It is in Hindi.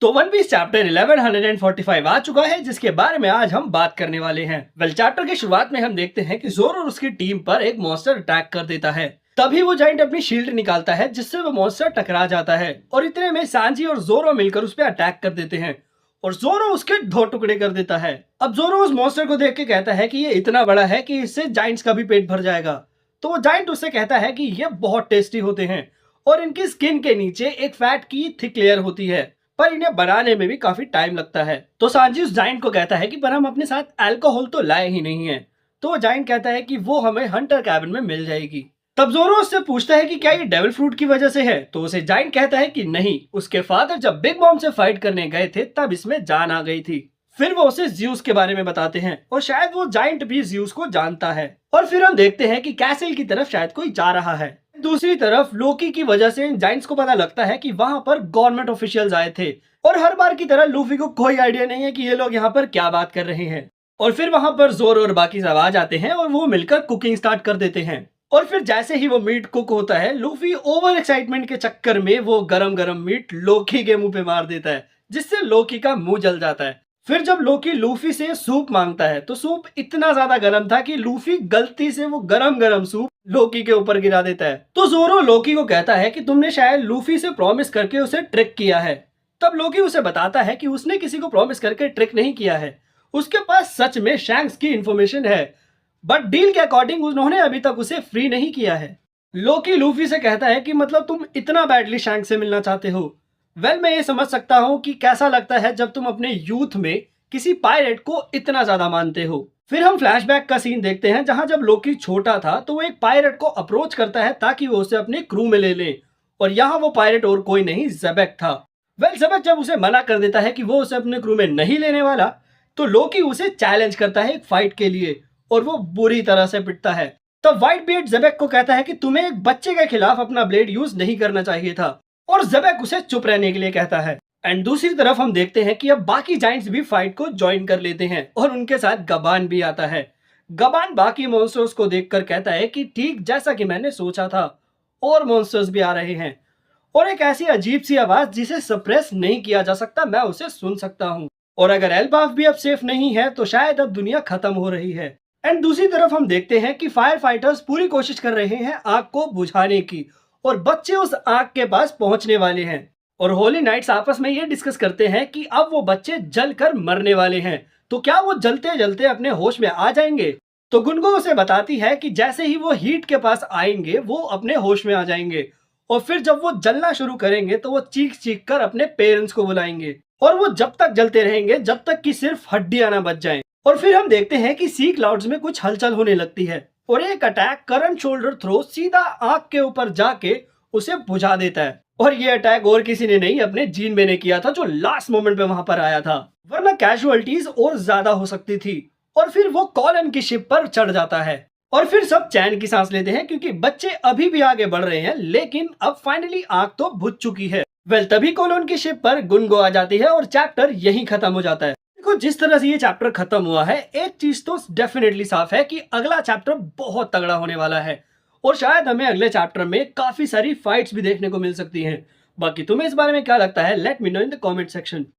तो वन पीस चैप्टर 1145 आ चुका है, जिसके बारे में आज हम बात करने वाले हैं। चैप्टर की शुरुआत में हम देखते हैं कि ज़ोरो और उसकी टीम पर एक मॉन्स्टर अटैक कर देता है। तभी वो जाइंट अपनी शील्ड निकालता है, जिससे वो मॉन्स्टर टकरा जाता है और इतने में सांजी और ज़ोरो मिलकर उस पर अटैक कर देते हैं और ज़ोरो उसके 2 टुकड़े कर देता है। अब ज़ोरो उस मॉन्स्टर को देख के कहता है कि ये इतना बड़ा है कि इससे जाइंट्स का भी पेट भर जाएगा। तो वो जाइंट उससे कहता है कि ये बहुत टेस्टी होते हैं और इनकी स्किन के नीचे एक फैट की थिक लेयर होती है, पर इन्हें बनाने में भी काफी टाइम लगता है। तो सांजी उस जाइंट को कहता है कि पर हम अपने साथ अल्कोहल तो लाए ही नहीं है। तो वो जाइंट कहता है कि वो हमें हंटर कैबिन में मिल जाएगी। तब ज़ोरो उससे पूछता है कि क्या ये डेविल फ्रूट की वजह से है, तो उसे जाइंट कहता है कि नहीं, उसके फादर जब बिग मॉम से फाइट करने गए थे तब इसमें जान आ गई थी। फिर वो उसे ज्यूस के बारे में बताते हैं और शायद वो जाइंट भी ज्यूस को जानता है। और फिर हम देखते हैं कि कैसल की तरफ शायद कोई जा रहा है। दूसरी तरफ लोकी की वजह से इन जाइंट्स को पता लगता है कि वहां पर गवर्नमेंट ऑफिशियल्स आए थे और हर बार की तरह लूफी को कोई आइडिया नहीं है कि ये लोग यहाँ पर क्या बात कर रहे हैं। और फिर वहां पर ज़ोरो और बाकी सब आ जाते हैं और वो मिलकर कुकिंग स्टार्ट कर देते हैं। और फिर जैसे ही वो मीट कुक होता है, लूफी ओवर एक्साइटमेंट के चक्कर में वो गरम गरम मीट लोकी के मुंह पे मार देता है, जिससे लोकी का मुंह जल जाता है। फिर जब लोकी लूफी से सूप मांगता है तो सूप इतना ज्यादा गर्म था कि लूफी गलती से वो गरम गरम सूप लोकी के ऊपर गिरा देता है। तो ज़ोरो लोकी को कहता है कि तुमने शायद लूफी से प्रॉमिस करके उसे ट्रिक किया है। तब लोकी उसे बताता है कि उसने किसी को प्रॉमिस करके ट्रिक नहीं किया है, उसके पास सच में शैंक्स की इंफॉर्मेशन है, बट डील के अकॉर्डिंग उन्होंने अभी तक उसे फ्री नहीं किया है। लोकी लूफी से कहता है कि मतलब तुम इतना बैडली शैंक्स से मिलना चाहते हो। मैं ये समझ सकता हूँ कि कैसा लगता है जब तुम अपने यूथ में किसी पायरेट को इतना ज्यादा मानते हो। फिर हम फ्लैशबैक का सीन देखते हैं, जहां जब लोकी छोटा था तो वो एक पायरेट को अप्रोच करता है ताकि वो उसे अपने क्रू में ले ले, और यहाँ वो पायरेट और कोई नहीं ज़ेबेक था। ज़ेबेक जब उसे मना कर देता है कि वो उसे अपने क्रू में नहीं लेने वाला, तो लोकी उसे चैलेंज करता है एक फाइट के लिए और वो बुरी तरह से पिटता है। तब व्हाइट बीयर्ड ज़ेबेक को कहता है कि तुम्हें एक बच्चे के खिलाफ अपना ब्लेड यूज नहीं करना चाहिए था, और ज़ेबेक उसे चुप रहने के लिए कहता है। एंड दूसरी तरफ हम देखते हैं कि अब बाकी जाइंट्स भी फाइट को ज्वाइन कर लेते हैं और उनके साथ गबान भी आता है। गबान बाकी मॉन्स्टर्स को देखकर कहता है कि ठीक जैसा कि मैंने सोचा था, और मॉन्स्टर्स भी आ रहे हैं और एक ऐसी अजीब सी आवाज जिसे सप्रेस नहीं किया जा सकता, मैं उसे सुन सकता हूँ। और अगर एल्बाफ भी अब सेफ नहीं है तो शायद अब दुनिया खत्म हो रही है। एंड दूसरी तरफ हम देखते हैं कि फायर फाइटर्स पूरी कोशिश कर रहे हैं आग को बुझाने की, और बच्चे उस आग के पास पहुंचने वाले हैं। और होली नाइट्स आपस में ये डिस्कस करते हैं कि अब वो बच्चे जलकर मरने वाले हैं, तो क्या वो जलते जलते अपने होश में आ जाएंगे। तो गुनगो उसे बताती है कि जैसे ही वो हीट के पास आएंगे वो अपने होश में आ जाएंगे, और फिर जब वो जलना शुरू करेंगे तो वो चीख चीख कर अपने पेरेंट्स को बुलाएंगे, और वो जब तक जलते रहेंगे जब तक कि सिर्फ हड्डियां ना बच जाएं। और फिर हम देखते हैं कि सी क्लाउड्स में कुछ हलचल होने लगती है और एक अटैक करंट शोल्डर थ्रो सीधा आग के ऊपर जाके उसे बुझा देता है। और ये अटैक और किसी ने नहीं, अपने जीन बे ने किया था, जो लास्ट मोमेंट पे वहां पर आया था, वरना कैजुअलिटीज और ज्यादा हो सकती थी। और फिर वो कॉलन की शिप पर चढ़ जाता है और फिर सब चैन की सांस लेते हैं, क्योंकि बच्चे अभी भी आगे बढ़ रहे हैं, लेकिन अब फाइनली आग तो बुझ चुकी है। तभी कॉलन की शिप पर गुनगो आ जाती है और चैप्टर यहीं खत्म हो जाता है। देखो, जिस तरह से ये चैप्टर खत्म हुआ है, एक चीज तो डेफिनेटली साफ है कि अगला चैप्टर बहुत तगड़ा होने वाला है, और शायद हमें अगले चैप्टर में काफी सारी फाइट्स भी देखने को मिल सकती हैं। बाकी तुम्हें इस बारे में क्या लगता है? Let me know in the comment section.